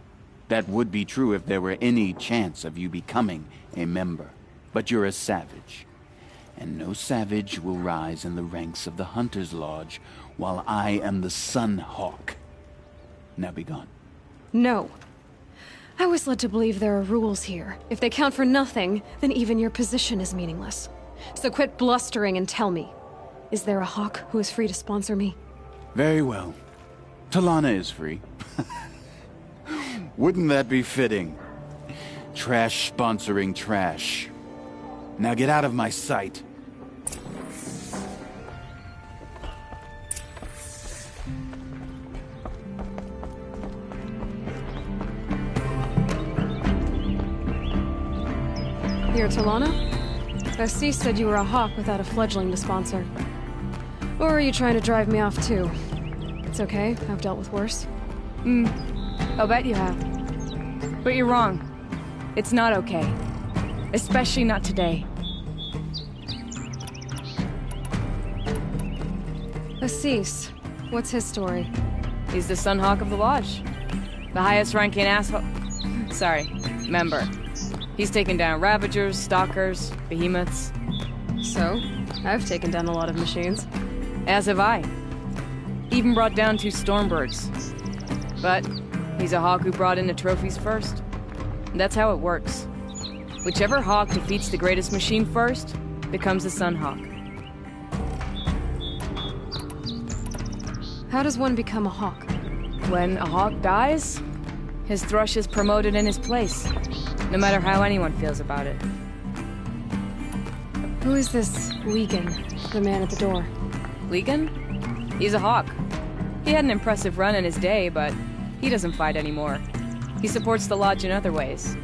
That would be true if there were any chance of you becoming a member. But you're a savage. And no savage will rise in the ranks of the Hunter's Lodge while I am the Sunhawk. Now be gone. No. I was led to believe there are rules here. If they count for nothing, then even your position is meaningless. So quit blustering and tell me. Is there a hawk who is free to sponsor me? Very well. Talana is free. Wouldn't that be fitting? Trash sponsoring trash. Now get out of my sight. You're Talana? Assis said you were a hawk without a fledgling to sponsor. Or are you trying to drive me off too? It's okay, I've dealt with worse. I'll bet you have. But you're wrong. It's not okay. Especially not today. Assis, what's his story? He's the Sunhawk of the Lodge. The highest ranking asshole... Sorry, member. He's taken down Ravagers, Stalkers, Behemoths. So, I've taken down a lot of machines. As have I. Even brought down 2 Stormbirds. But he's a hawk who brought in the trophies first. And that's how it works. Whichever hawk defeats the greatest machine first becomes a Sunhawk. How does one become a hawk? When a hawk dies, his thrush is promoted in his place. No matter how anyone feels about it. Who is this Legan, the man at the door? Legan? He's a hawk. He had an impressive run in his day, but he doesn't fight anymore. He supports the lodge in other ways.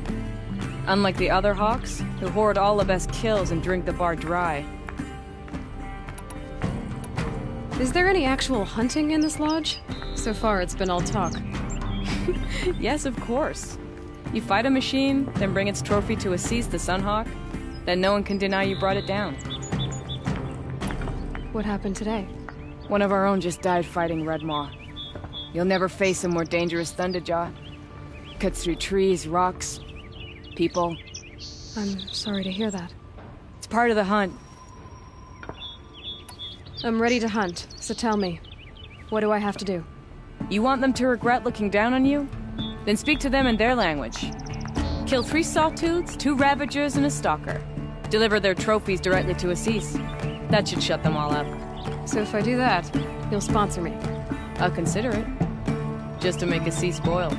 Unlike the other hawks, who hoard all the best kills and drink the bar dry. Is there any actual hunting in this lodge? So far, it's been all talk. Yes, of course. You fight a machine, then bring its trophy to Assis the Sunhawk, then no one can deny you brought it down. What happened today? One of our own just died fighting Redmaw. You'll never face a more dangerous Thunderjaw. Cuts through trees, rocks, people. I'm sorry to hear that. It's part of the hunt. I'm ready to hunt, so tell me, what do I have to do? You want them to regret looking down on you? Then speak to them in their language. Kill 3 Sawtooths, 2 Ravagers, and a Stalker. Deliver their trophies directly to Assis. That should shut them all up. So if I do that, you'll sponsor me. I'll consider it. Just to make a sea spoil.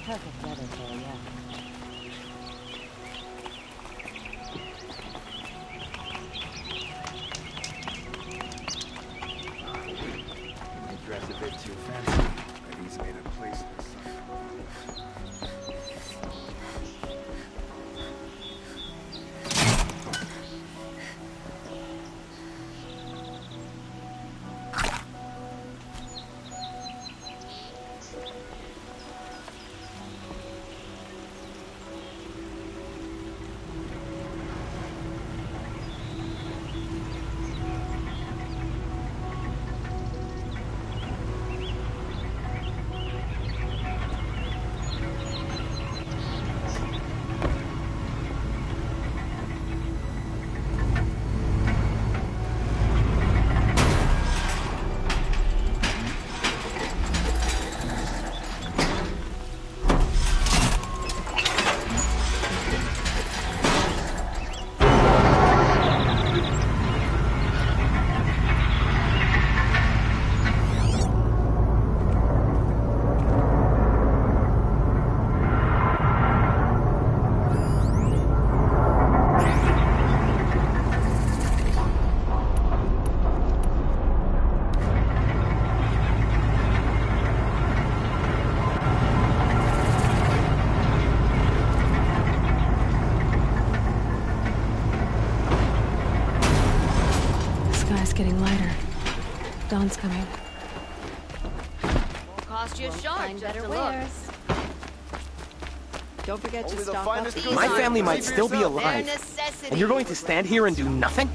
Perfect weather for a walk. They dressed a bit too fancy, but he's made a place for some. Getting lighter. Dawn's coming. Won't cost you a shot, just better wares. Don't forget to stock up these. My family might still be alive, and you're going to stand here and do nothing?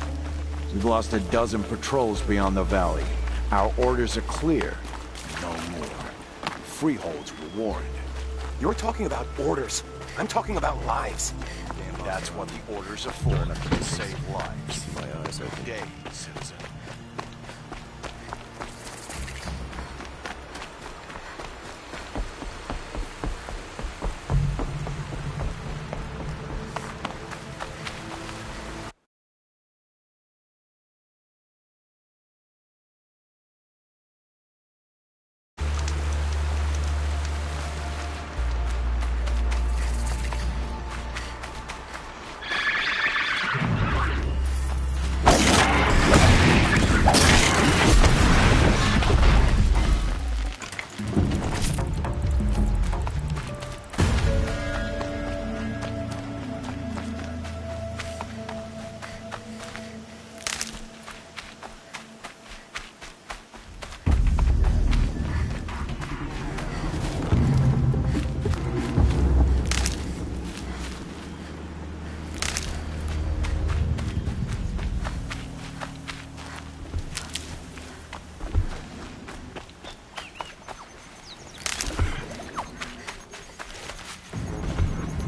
We've lost a dozen patrols beyond the valley. Our orders are clear. No more. Freeholds were warned. You're talking about orders. I'm talking about lives. That's what the orders are for, to save lives. Keep my eyes open. Day, citizen.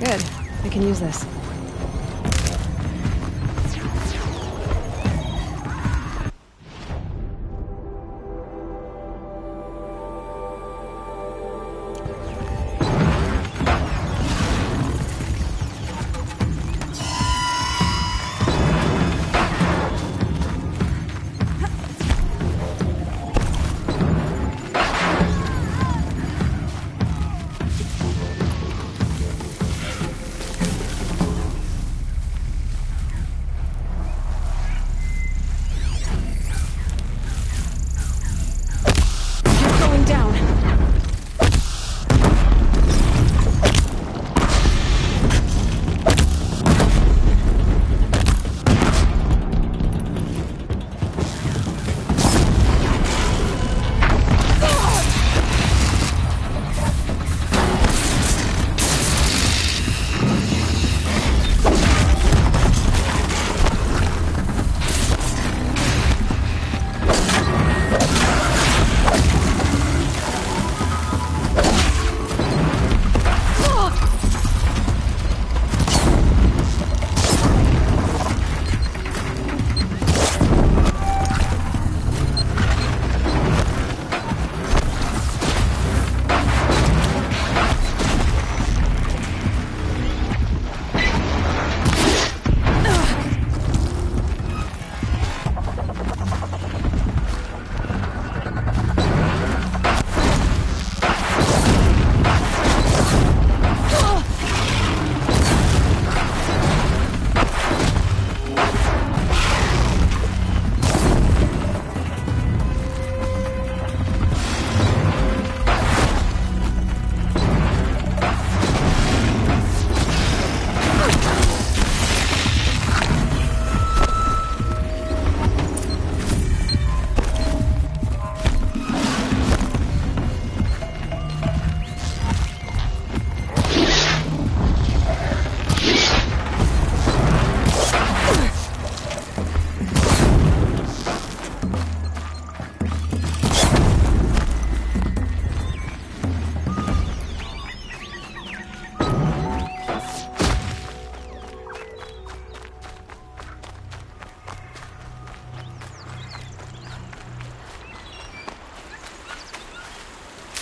Good. I can use this.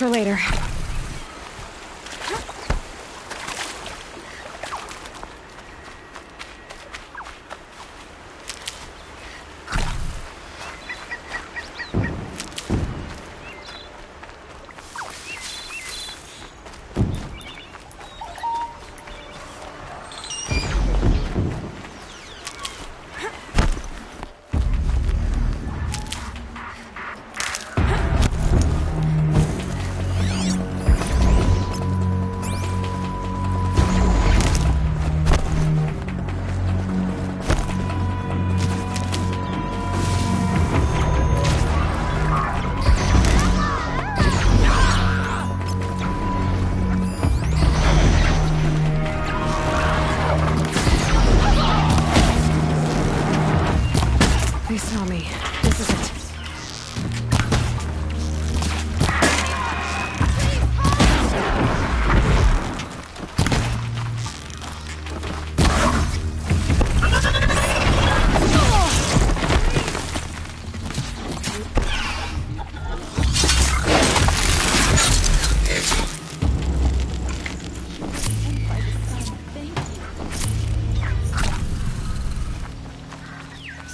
for later. They saw me. This is it.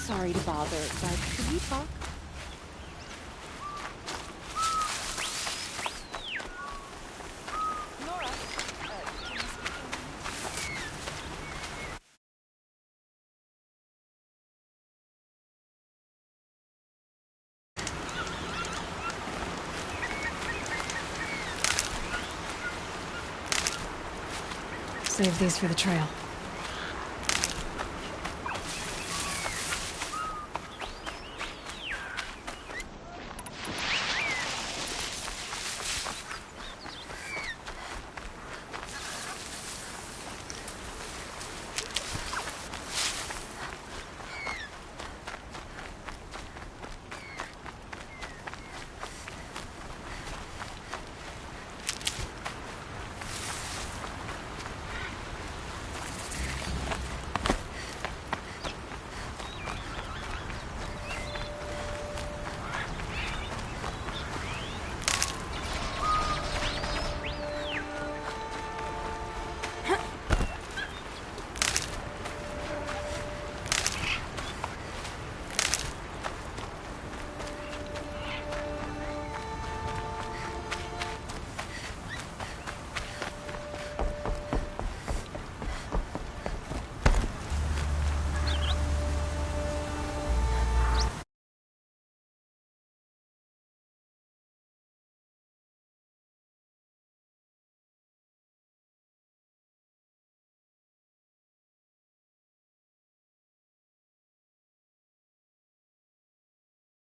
Sorry to bother, but could we talk? Save these for the trail.